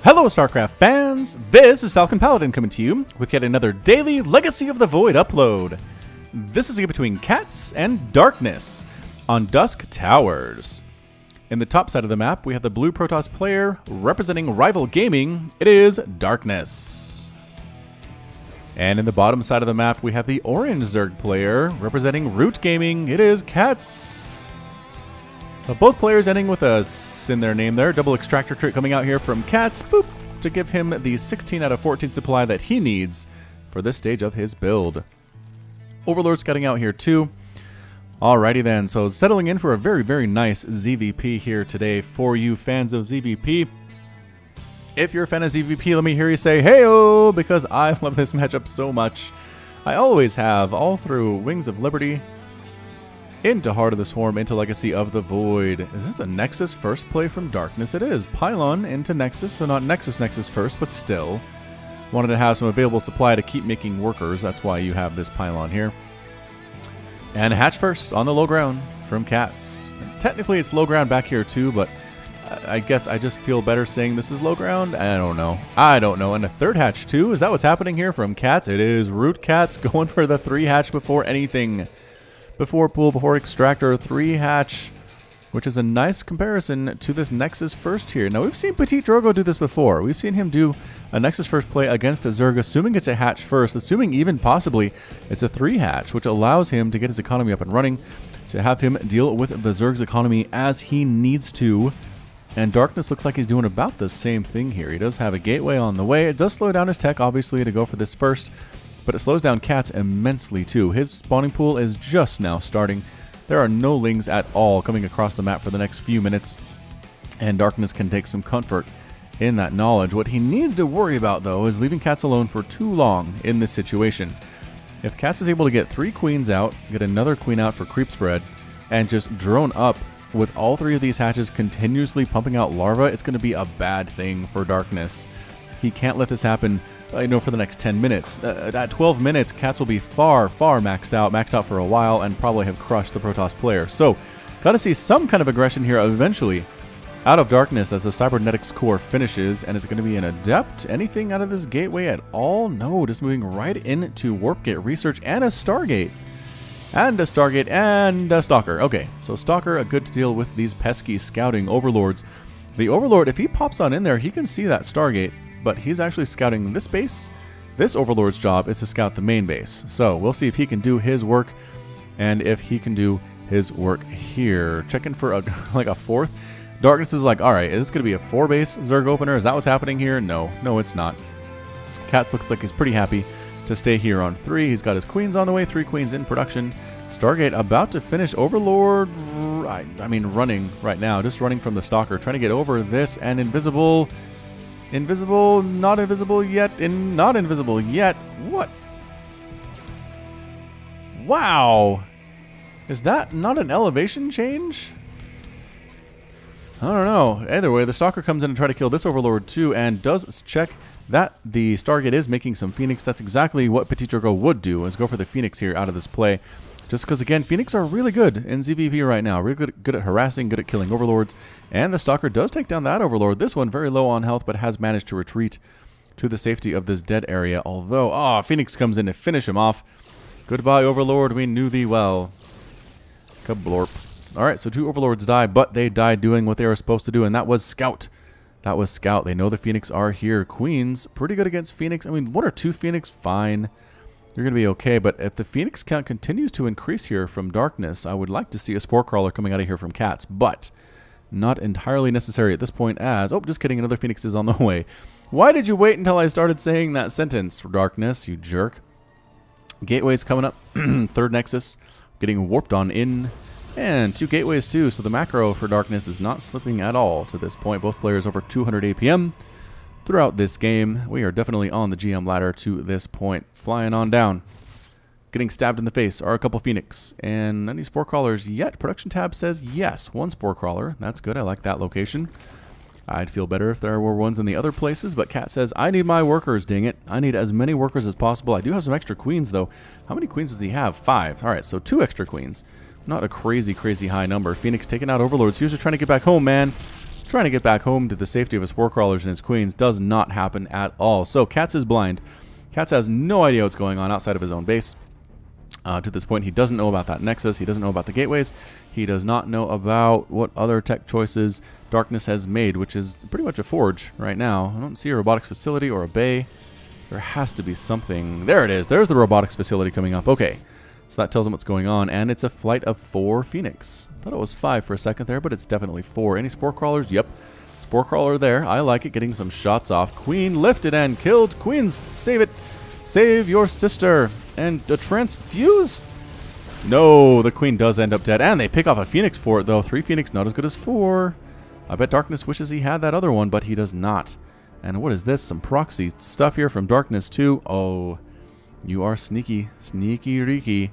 Hello StarCraft fans, this is Falcon Paladin coming to you with yet another daily Legacy of the Void upload. This is a game between CatZ and Darkness on Dusk Towers. In the top side of the map, we have the blue Protoss player representing Rival Gaming. It is Darkness. And in the bottom side of the map, we have the orange Zerg player representing Root Gaming. It is CatZ. So both players ending with a S in their name there. Double extractor trait coming out here from CatZ, boop, to give him the 16 out of 14 supply that he needs for this stage of his build. Overlord scouting out here too. Alrighty then, so settling in for a very, very nice ZVP here today for you fans of ZVP. If you're a fan of ZVP, let me hear you say hey-oh, because I love this matchup so much. I always have, all through Wings of Liberty, into Heart of the Swarm, into Legacy of the Void. Is this the Nexus first play from Darkness? It is. Pylon into Nexus, so not Nexus first, but still. Wanted to have some available supply to keep making workers, that's why you have this Pylon here. And Hatch first on the low ground from CatZ. Technically it's low ground back here too, but I guess I just feel better saying this is low ground. I don't know. And a third hatch too? Is that what's happening here from CatZ? It is Root CatZ going for the 3 hatch before anything. Before pool, before extractor, 3 hatch, which is a nice comparison to this Nexus first here. Now we've seen Petit Drogo do this before. We've seen him do a Nexus first play against a Zerg, assuming it's a hatch first, assuming even possibly it's a 3 hatch, which allows him to get his economy up and running, to have him deal with the Zerg's economy as he needs to. And Darkness looks like he's doing about the same thing here. He does have a gateway on the way. It does slow down his tech, obviously, to go for this first, but it slows down CatZ immensely too. His spawning pool is just now starting. There are no lings at all coming across the map for the next few minutes, and Darkness can take some comfort in that knowledge. What he needs to worry about though is leaving CatZ alone for too long in this situation. If CatZ is able to get 3 queens out, get another queen out for creep spread, and just drone up with all 3 of these hatches continuously pumping out larvae, it's going to be a bad thing for Darkness. He can't let this happen, for the next 10 minutes. At 12 minutes, CatZ will be far, far maxed out for a while, and probably have crushed the Protoss player. So, gotta see some kind of aggression here eventually out of Darkness as the Cybernetics core finishes, and is it going to be an Adept? Anything out of this gateway at all? No, just moving right into Warp Gate Research and a Stargate. And a Stargate and a Stalker. Okay, so Stalker, a good to deal with these pesky scouting overlords. The Overlord, if he pops on in there, he can see that Stargate, but he's actually scouting this base. This Overlord's job is to scout the main base. So we'll see if he can do his work, and if he can do his work here. Checking for like a 4th. Darkness is like, alright, is this going to be a 4-base Zerg opener? Is that what's happening here? No, it's not. CatZ looks like he's pretty happy to stay here on 3. He's got his queens on the way, 3 queens in production. Stargate about to finish. Overlord, running right now, just running from the Stalker, trying to get over this, and invisible. Invisible, not invisible yet, and not invisible yet. What? Wow. Is that not an elevation change? I don't know. Either way, the Stalker comes in and try to kill this Overlord too, and does check that the Stargate is making some Phoenix. That's exactly what Petit Drogo would do, is go for the Phoenix here out of this play. Just because, again, Phoenix are really good in ZVP right now. Really good at harassing, good at killing Overlords. And the Stalker does take down that Overlord. This one very low on health, but has managed to retreat to the safety of this dead area. Although, Phoenix comes in to finish him off. Goodbye, Overlord. We knew thee well. Kablorp. Alright, so 2 Overlords die, but they died doing what they were supposed to do, and that was scout. That was scout. They know the Phoenix are here. Queens, pretty good against Phoenix. 1 or 2 Phoenix, fine. You're going to be okay, but if the Phoenix count continues to increase here from Darkness, I would like to see a Spore Crawler coming out of here from CatZ, but not entirely necessary at this point as... Oh, just kidding, another Phoenix is on the way. Why did you wait until I started saying that sentence, Darkness, you jerk? Gateways coming up. 3rd Nexus getting warped on in, and 2 gateways too, so the macro for Darkness is not slipping at all to this point. Both players over 200 APM. Throughout this game, we are definitely on the GM ladder to this point. Flying on down. Getting stabbed in the face are a couple Phoenix. And any Spore Crawlers yet? Production tab says yes. 1 Spore Crawler. That's good. I like that location. I'd feel better if there were ones in the other places, but CatZ says, I need my workers, dang it. I need as many workers as possible. I do have some extra queens, though. How many queens does he have? 5. Alright, so 2 extra queens. Not a crazy, crazy high number. Phoenix taking out Overlords. He was just trying to get back home, man. trying to get back home to the safety of his Spore Crawlers and his Queens does not happen at all. So CatZ is blind. CatZ has no idea what's going on outside of his own base. To this point, he doesn't know about that Nexus. He doesn't know about the gateways. He does not know about what other tech choices Darkness has made, which is pretty much a forge right now. I don't see a robotics facility or a bay. There has to be something. There it is. There's the robotics facility coming up. Okay. So that tells him what's going on, and it's a flight of 4 Phoenix. Thought it was 5 for a second there, but it's definitely 4. Any Spore Crawlers? Yep. Spore Crawler there. I like it. Getting some shots off. Queen lifted and killed. Queens, save it. Save your sister. And a transfuse? No, the Queen does end up dead. And they pick off a Phoenix for it, though. 3 Phoenix, not as good as 4. I bet Darkness wishes he had that other one, but he does not. And what is this? Some proxy stuff here from Darkness, too. Oh, you are sneaky. Sneaky reeky.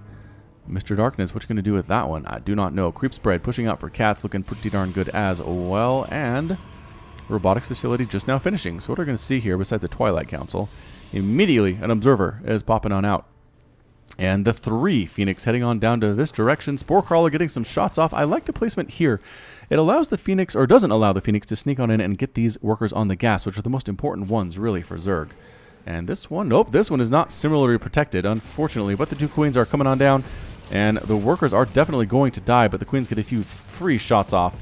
Mr. Darkness, what you going to do with that one? I do not know. Creep spread, pushing out for CatZ, looking pretty darn good as well. And robotics facility just now finishing. So what we're going to see here, besides the Twilight Council, immediately an observer is popping on out. And the 3 Phoenix heading on down to this direction. Spore Crawler getting some shots off. I like the placement here. It allows the Phoenix, or doesn't allow the Phoenix, to sneak on in and get these workers on the gas, which are the most important ones, really, for Zerg. And this one, nope, this one is not similarly protected, unfortunately. But the 2 Queens are coming on down, and the workers are definitely going to die, but the Queens get a few free shots off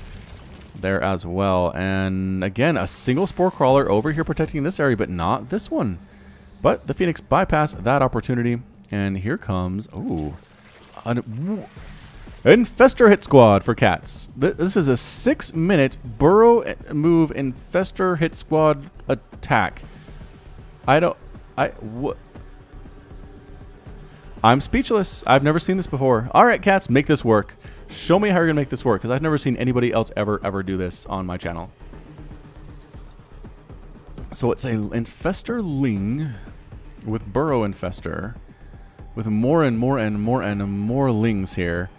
there as well. And again, a single Spore Crawler over here protecting this area, but not this one. But the Phoenix bypassed that opportunity. And here comes, ooh, an Infestor hit squad for CatZ. This is a 6-minute burrow move Infestor hit squad attack. I'm speechless. I've never seen this before. All right, CatZ, make this work. Show me how you're gonna make this work, because I've never seen anybody else ever do this on my channel. So it's a Infestor Ling with Burrow Infestor, with more and more Lings here.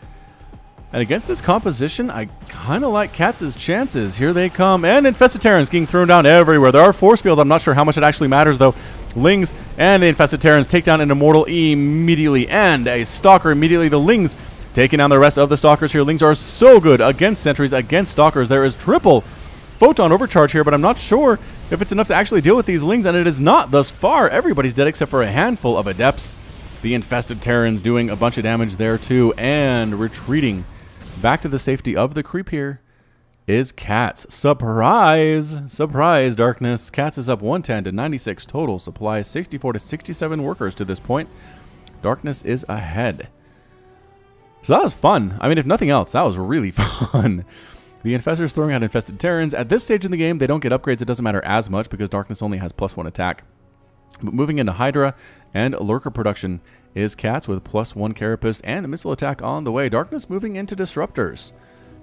And against this composition, I kind of like CatZ's chances. Here they come, and Infested Terrans getting thrown down everywhere. There are force fields. I'm not sure how much it actually matters, though. Lings and the Infested Terrans take down an Immortal immediately, and a Stalker immediately. The Lings taking down the rest of the Stalkers here. Lings are so good against Sentries, against Stalkers. There is triple Photon overcharge here, but I'm not sure if it's enough to actually deal with these Lings, and it is not thus far. Everybody's dead except for a handful of Adepts. The Infested Terrans doing a bunch of damage there too, and retreating back to the safety of the creep here is CatZ. Surprise! Surprise, Darkness. CatZ is up 110 to 96 total supply, 64 to 67 workers to this point. Darkness is ahead. So that was fun. I mean, if nothing else, that was really fun. The Infestors throwing out Infested Terrans. At this stage in the game, they don't get upgrades. It doesn't matter as much because Darkness only has +1 attack. But moving into Hydra and Lurker production is CatZ with +1 Carapace and a missile attack on the way. Darkness moving into Disruptors.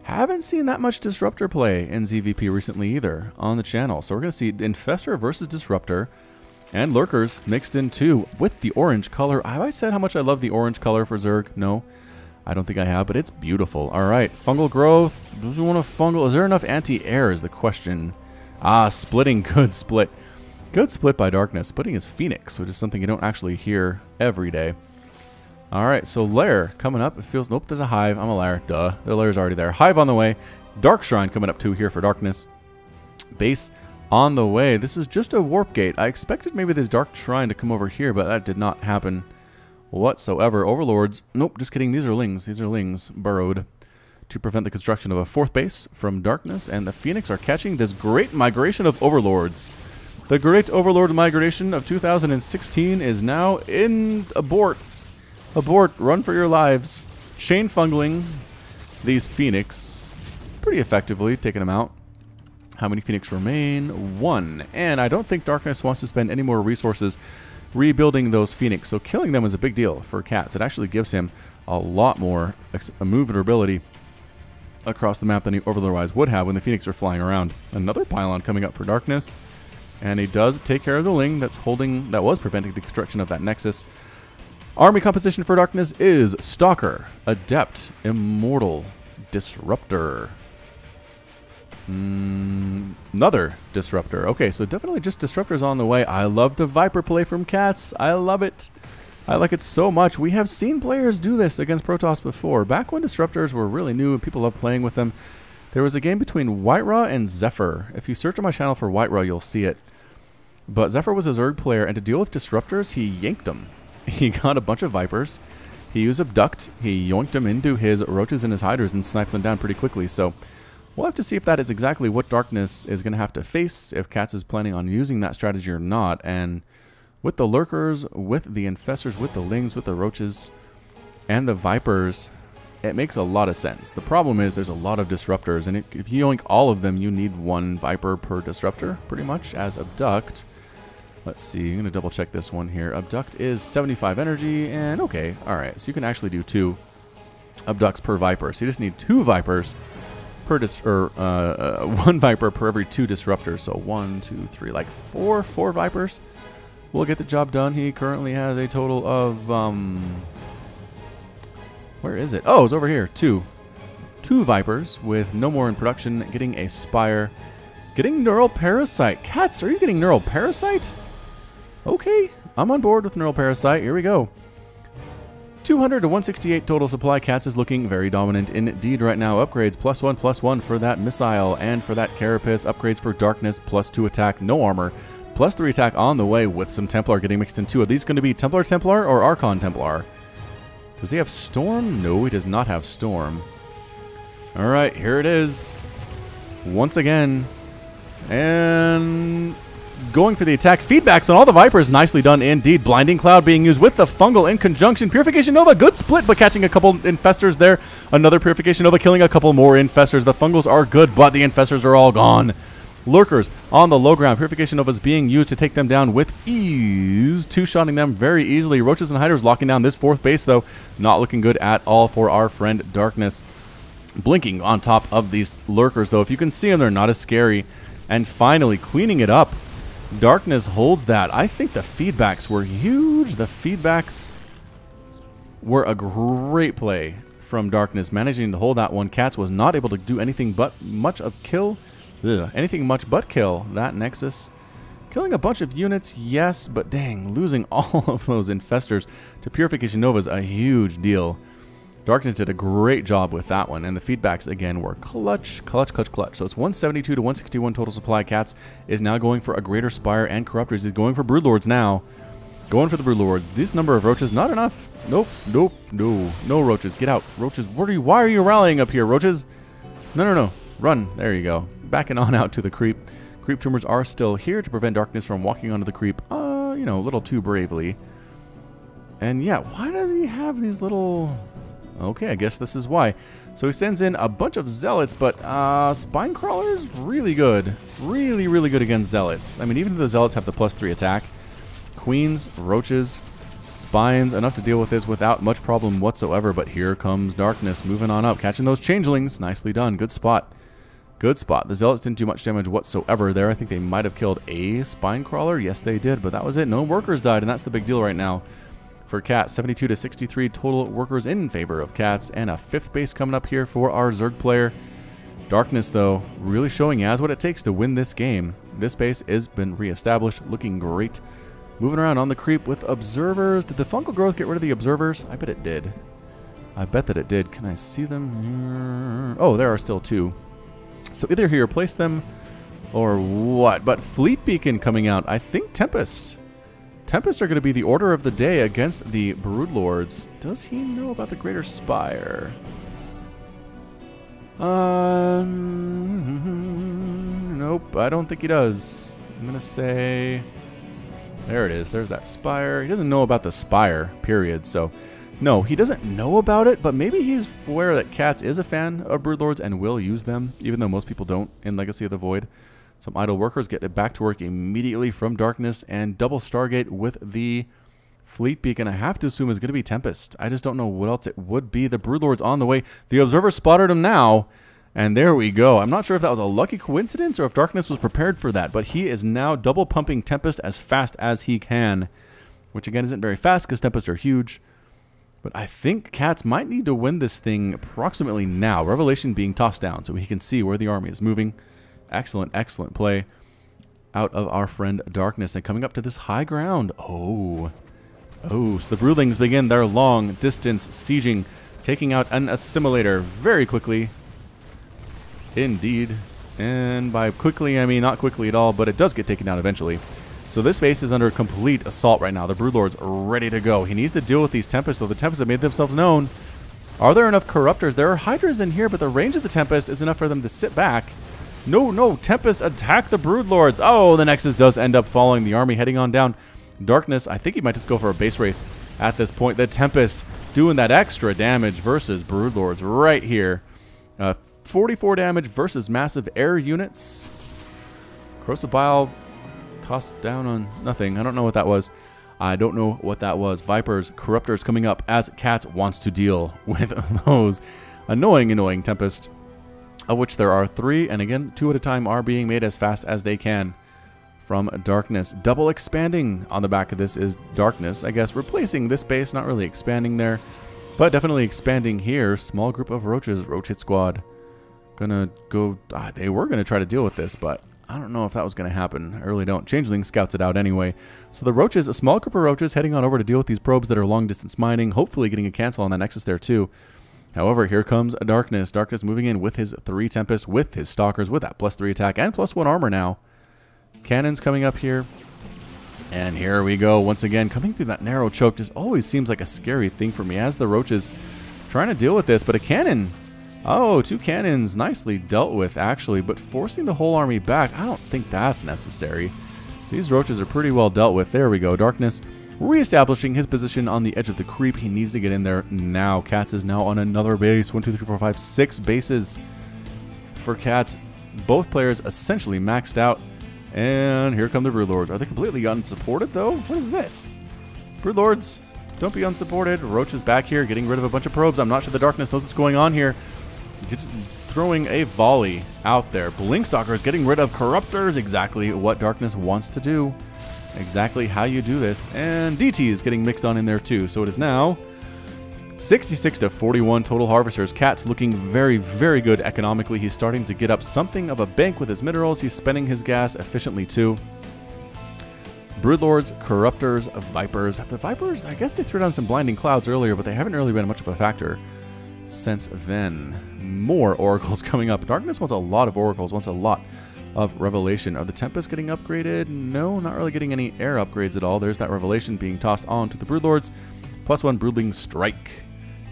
Haven't seen that much Disruptor play in ZVP recently either on the channel. So we're going to see Infestor versus Disruptor and Lurkers mixed in too with the orange color. Have I said how much I love the orange color for Zerg? No, I don't think I have, but it's beautiful. All right, fungal growth. Does you want a fungal? Is there enough anti-air is the question. Ah, splitting, good split. Good split by Darkness. Splitting his Phoenix, which is something you don't actually hear every day. Alright, so Lair coming up. It feels... Nope, there's a Hive. I'm a Lair. Duh. The Lair's already there. Hive on the way. Dark Shrine coming up too here for Darkness. Base on the way. This is just a Warp Gate. I expected maybe this Dark Shrine to come over here, but that did not happen whatsoever. Overlords. Nope, just kidding. These are Lings. These are Lings burrowed to prevent the construction of a 4th base from Darkness. And the Phoenix are catching this great migration of Overlords. The great Overlord migration of 2016 is now in abort. Abort, run for your lives. Chain fungling these Phoenix pretty effectively, taking them out. How many Phoenix remain? 1. And I don't think Darkness wants to spend any more resources rebuilding those Phoenix, so killing them is a big deal for CatZ. It actually gives him a lot more maneuverability across the map than he otherwise would have when the Phoenix are flying around. Another pylon coming up for Darkness. And he does take care of the Ling that was preventing the construction of that Nexus. Army composition for Darkness is Stalker, Adept, Immortal, Disruptor. Another Disruptor. Okay, so definitely just Disruptors on the way. I love the Viper play from CatZ. I love it. I like it so much. We have seen players do this against Protoss before. Back when Disruptors were really new and people loved playing with them. There was a game between Whiteraw and Zephyr. If you search on my channel for Whiteraw, you'll see it. But Zephyr was a Zerg player, and to deal with disruptors, he yanked them. He got a bunch of Vipers. He used Abduct. He yoinked them into his Roaches and his Hiders and sniped them down pretty quickly. So we'll have to see if that is exactly what Darkness is going to have to face, if CatZ is planning on using that strategy or not. And with the Lurkers, with the Infestors, with the Lings, with the Roaches, and the Vipers, it makes a lot of sense. The problem is there's a lot of disruptors, and if you yoink all of them, you need one Viper per disruptor, pretty much, as Abduct. Let's see, I'm going to double check this one here. Abduct is 75 energy, and okay, alright, so you can actually do 2 Abducts per Viper. So you just need 2 Vipers per 1 Viper per every 2 disruptors. So 1, 2, 3, like 4 Vipers will get the job done. He currently has a total of, where is it? Oh, it's over here, 2 Vipers with no more in production, getting a Spire, getting Neural Parasite. CatZ, are you getting Neural Parasite? Okay, I'm on board with Neural Parasite. Here we go. 200 to 168 total supply. CatZ is looking very dominant indeed right now. Upgrades +1/+1 for that missile, and for that Carapace. Upgrades for Darkness, +2 attack, no armor, +3 attack on the way with some Templar getting mixed in too. Are these going to be Templar or Archon Templar? Does he have Storm? No, he does not have Storm. Alright, here it is. Once again. And going for the attack. Feedbacks on all the Vipers. Nicely done indeed. Blinding Cloud being used with the Fungal in conjunction. Purification Nova. Good split, but catching a couple Infestors there. Another Purification Nova killing a couple more Infestors. The Fungals are good, but the Infestors are all gone. Lurkers on the low ground. Purification Nova is being used to take them down with ease. Two-shotting them very easily. Roaches and Hiders locking down this 4th base, though. Not looking good at all for our friend Darkness. Blinking on top of these Lurkers, though. If you can see them, they're not as scary. And finally, cleaning it up. Darkness holds that. I think the feedbacks were huge. The feedbacks were a great play from Darkness, managing to hold that one. CatZ was not able to do anything but much kill that Nexus. Killing a bunch of units, yes, but dang, losing all of those Infestors to Purification Nova is a huge deal. Darkness did a great job with that one, and the feedbacks, again, were clutch. So it's 172 to 161 total supply. CatZ is now going for a Greater Spire and Corruptors. He's going for Broodlords now. Going for the Broodlords. This number of Roaches, not enough. Nope. No Roaches. Get out. Roaches, why are you rallying up here, Roaches? No. Run. There you go. Backing on out to the creep. Creep tumors are still here to prevent Darkness from walking onto the creep, a little too bravely. And yeah, why does he have these little... Okay, I guess this is why. So he sends in a bunch of Zealots, but Spine Crawlers, really good. Really good against Zealots. I mean, even if the Zealots have the +3 attack, Queens, Roaches, Spines, enough to deal with this without much problem whatsoever. But here comes Darkness, moving on up, catching those Changelings. Nicely done. Good spot. Good spot. The Zealots didn't do much damage whatsoever there. I think they might have killed a Spine Crawler. Yes, they did, but that was it. No workers died, and that's the big deal right now. For CatZ, 72 to 63 total workers in favor of CatZ, and a 5th base coming up here for our Zerg player. Darkness, though, really showing he has what it takes to win this game. This base has been reestablished, looking great. Moving around on the creep with Observers. Did the Fungal Growth get rid of the Observers? I bet it did. I bet that it did. Can I see them here? Oh, there are still 2. So either he replaced them or what? But Fleet Beacon coming out. I think Tempest. Tempest are going to be the order of the day against the Broodlords. Does he know about the Greater Spire? Nope, I don't think he does. I'm going to say... There it is. There's that Spire. He doesn't know about the Spire, period. So, no, he doesn't know about it, but maybe he's aware that CatZ is a fan of Broodlords and will use them, even though most people don't in Legacy of the Void. Some idle workers get it back to work immediately from Darkness, and double Stargate with the Fleet Beacon. I have to assume is going to be Tempest. I just don't know what else it would be. The Broodlord's on the way. The Observer spotted him now, and there we go. I'm not sure if that was a lucky coincidence or if Darkness was prepared for that, but he is now double pumping Tempest as fast as he can, which again isn't very fast because Tempests are huge. But I think CatZ might need to win this thing approximately now. Revelation being tossed down so he can see where the army is moving. Excellent play out of our friend Darkness. And coming up to this high ground. Oh, so the Broodlings begin their long distance sieging, taking out an assimilator very quickly. Indeed. And by quickly, I mean not quickly at all, but it does get taken down eventually. So this base is under complete assault right now. The Broodlord's ready to go. He needs to deal with these Tempests, though the Tempests have made themselves known. Are there enough Corruptors? There are Hydras in here, but the range of the Tempest is enough for them to sit back. No, no, Tempest, attack the Broodlords. Oh, the Nexus does end up falling. The army heading on down. Darkness, I think he might just go for a base race at this point. The Tempest doing that extra damage versus Broodlords right here. 44 damage versus massive air units. Corrosive Bile tossed down on nothing. I don't know what that was. I don't know what that was. Vipers, Corruptors coming up as CatZ wants to deal with those annoying Tempest, of which there are 3, and again, 2 at a time are being made as fast as they can from Darkness. Double expanding on the back of this is Darkness, I guess, replacing this base, not really expanding there, but definitely expanding here. Small group of Roaches, Roach Hit Squad. Gonna go, they were gonna try to deal with this, but I don't know if that was going to happen. I really don't. Changeling scouts it out anyway. So the Roaches, a small group of Roaches heading on over to deal with these probes that are long-distance mining, hopefully getting a cancel on that Nexus there too. However, here comes Darkness. Darkness moving in with his 3 Tempest, with his Stalkers, with that +3 attack and +1 armor now. Cannons coming up here. And here we go. Once again, coming through that narrow choke just always seems like a scary thing for me as the Roaches trying to deal with this. But a cannon... Oh, 2 cannons nicely dealt with, actually, but forcing the whole army back, I don't think that's necessary. These Roaches are pretty well dealt with. There we go. Darkness reestablishing his position on the edge of the creep. He needs to get in there now. CatZ is now on another base. 1, 2, 3, 4, 5, 6 bases for CatZ. Both players essentially maxed out. And here come the Broodlords. Are they completely unsupported, though? What is this? Broodlords, don't be unsupported. Roach is back here getting rid of a bunch of probes. I'm not sure the Darkness knows what's going on here. Just throwing a volley out there. Blinkstalker is getting rid of Corruptors. Exactly what Darkness wants to do. Exactly how you do this. And DT is getting mixed on in there too. So it is now 66 to 41 total Harvesters. CatZ looking very, very good economically. He's starting to get up something of a bank with his minerals. He's spending his gas efficiently too. Broodlords, Corruptors, Vipers. The Vipers, I guess they threw down some Blinding Clouds earlier, but they haven't really been much of a factor since then. More Oracles coming up. Darkness wants a lot of Oracles, wants a lot of Revelation. Are the Tempests getting upgraded? No, not really getting any air upgrades at all. There's that Revelation being tossed on to the Broodlords. +1 Broodling Strike.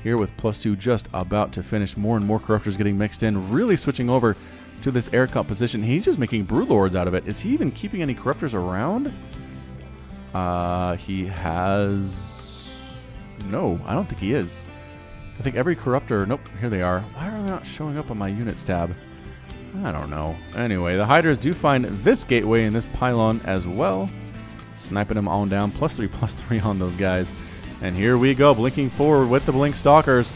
Here with +2 just about to finish. More and more Corruptors getting mixed in. Really switching over to this air composition. He's just making Broodlords out of it. Is he even keeping any Corruptors around? He has... No, I don't think he is. I think every Corruptor... Nope, here they are. Why are they not showing up on my units tab? I don't know. Anyway, the Hydras do find this gateway in this pylon as well. Sniping them on down. +3/+3 on those guys. And here we go, blinking forward with the Blinkstalkers.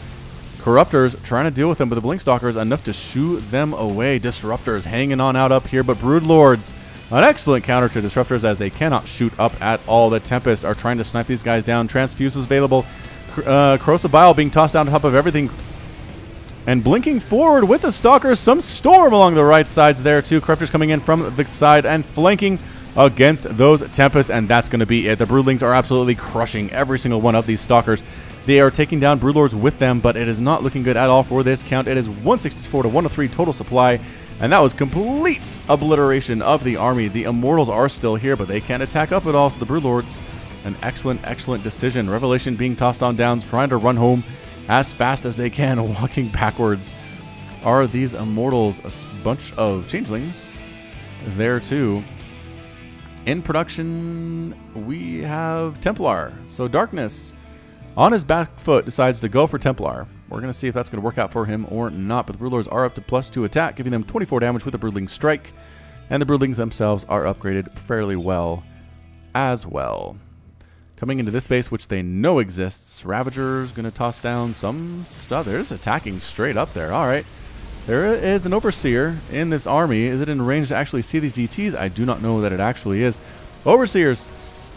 Corruptors trying to deal with them, but the Blinkstalkers enough to shoo them away. Disruptors hanging on out up here, but Broodlords, an excellent counter to Disruptors as they cannot shoot up at all. The Tempests are trying to snipe these guys down. Transfuse is available. Corrosive Bile being tossed down on top of everything. And blinking forward with the Stalkers. Some Storm along the right sides there too. Corruptors coming in from the side and flanking against those Tempests, and that's going to be it. The Broodlings are absolutely crushing every single one of these Stalkers. They are taking down Broodlords with them, but it is not looking good at all for this count. It is 164 to 103 total supply, and that was complete obliteration of the army. The Immortals are still here, but they can't attack up at all, so the Broodlords, an excellent, excellent decision. Revelation being tossed on downs, trying to run home as fast as they can, walking backwards. Are these Immortals a bunch of Changelings there too? In production, we have Templar. So Darkness, on his back foot, decides to go for Templar. We're going to see if that's going to work out for him or not. But the Broodlords are up to +2 attack, giving them 24 damage with the Broodling Strike. And the Broodlings themselves are upgraded fairly well as well. Coming into this base, which they know exists, Ravager's going to toss down some stuff. There's attacking straight up there. All right. There is an Overseer in this army. Is it in range to actually see these DTs? I do not know that it actually is. Overseers,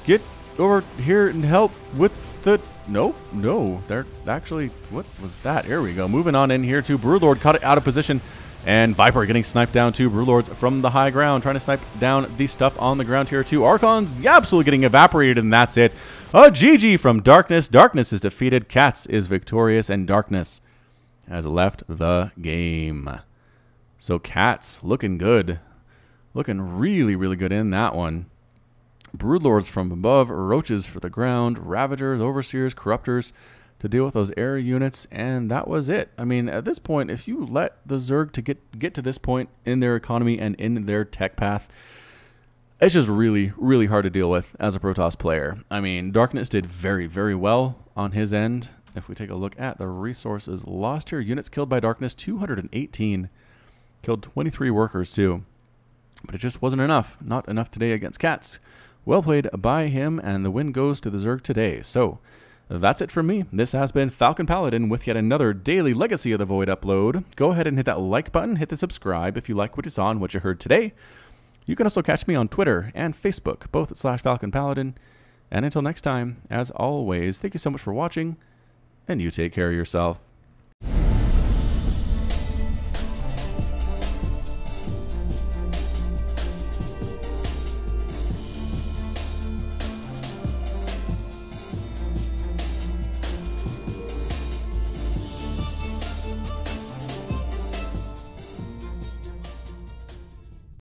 get over here and help with the... Nope, no. They're actually... What was that? Here we go. Moving on in here to Broodlord. Caught it out of position. And Viper getting sniped down too. Broodlords from the high ground. Trying to snipe down the stuff on the ground here too. Archons absolutely getting evaporated, and that's it. A GG from Darkness. Darkness is defeated. CatZ is victorious, and Darkness has left the game. So CatZ looking good. Looking really, really good in that one. Broodlords from above, Roaches for the ground, Ravagers, Overseers, Corruptors to deal with those air units, and that was it. I mean, at this point, if you let the Zerg to get to this point in their economy and in their tech path, it's just really, really hard to deal with as a Protoss player. I mean, Darkness did very, very well on his end. If we take a look at the resources lost here, units killed by Darkness, 218. Killed 23 workers too. But it just wasn't enough. Not enough today against CatZ. Well played by him, and the win goes to the Zerg today. So, that's it from me. This has been Falcon Paladin with yet another daily Legacy of the Void upload. Go ahead and hit that like button, hit the subscribe if you like what you saw and what you heard today. You can also catch me on Twitter and Facebook, both at /Falcon Paladin. And until next time, as always, thank you so much for watching, and you take care of yourself.